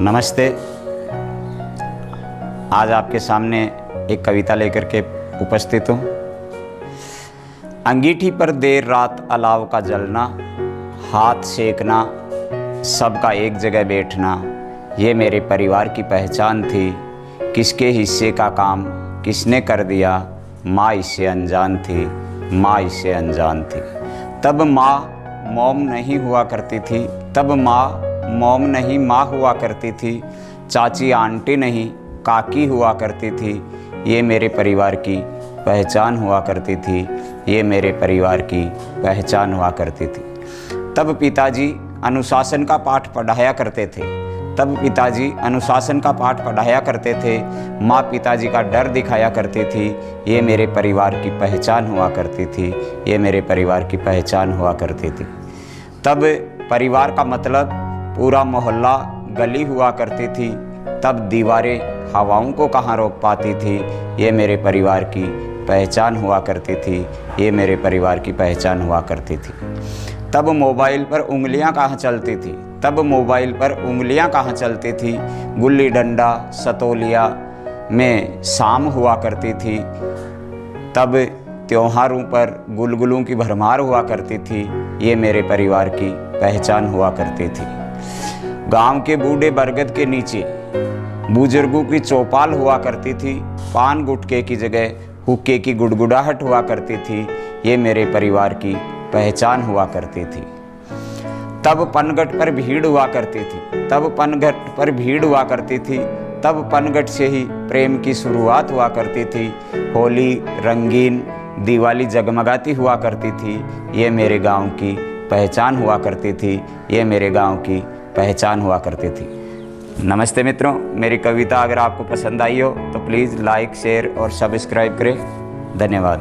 नमस्ते। आज आपके सामने एक कविता लेकर के उपस्थित हूँ। अंगीठी पर देर रात अलाव का जलना, हाथ सेकना, सबका एक जगह बैठना, ये मेरे परिवार की पहचान थी। किसके हिस्से का काम किसने कर दिया, माँ इससे अनजान थी, माँ इससे अनजान थी। तब माँ मॉम नहीं हुआ करती थी, तब माँ मॉम नहीं माँ हुआ करती थी। चाची आंटी नहीं काकी हुआ करती थी। ये मेरे परिवार की पहचान हुआ करती थी, ये मेरे परिवार की पहचान हुआ करती थी। तब पिताजी अनुशासन का पाठ पढ़ाया करते थे, तब पिताजी अनुशासन का पाठ पढ़ाया करते थे। माँ पिताजी का डर दिखाया करती थी, ये मेरे परिवार की पहचान हुआ करती थी, ये मेरे परिवार की पहचान हुआ करती थी। तब परिवार का मतलब पूरा मोहल्ला गली हुआ करती थी, तब दीवारें हवाओं को कहाँ रोक पाती थी, ये मेरे परिवार की पहचान हुआ करती थी, ये मेरे परिवार की पहचान हुआ करती थी। तब मोबाइल पर उंगलियां कहाँ चलती थी, तब मोबाइल पर उंगलियां कहाँ चलती थी। गुल्ली डंडा सतोलिया में शाम हुआ करती थी, तब त्योहारों पर गुलगुलों की भरमार हुआ करती थी, ये मेरे परिवार की पहचान हुआ करती थी। गांव के बूढ़े बरगद के नीचे बुजुर्गों की चौपाल हुआ करती थी, पान गुटके की जगह हुक्के की गुड़गुड़ाहट हुआ करती थी, ये मेरे परिवार की पहचान हुआ करती थी। तब पनघट पर भीड़ हुआ करती थी, तब पनघट पर भीड़ हुआ करती थी, तब पनघट से ही प्रेम की शुरुआत हुआ करती थी। होली रंगीन दिवाली जगमगाती हुआ करती थी, ये मेरे गांव की पहचान हुआ करती थी, ये मेरे गांव की पहचान हुआ करती थी। नमस्ते मित्रों, मेरी कविता अगर आपको पसंद आई हो तो प्लीज़ लाइक शेयर और सब्सक्राइब करें। धन्यवाद।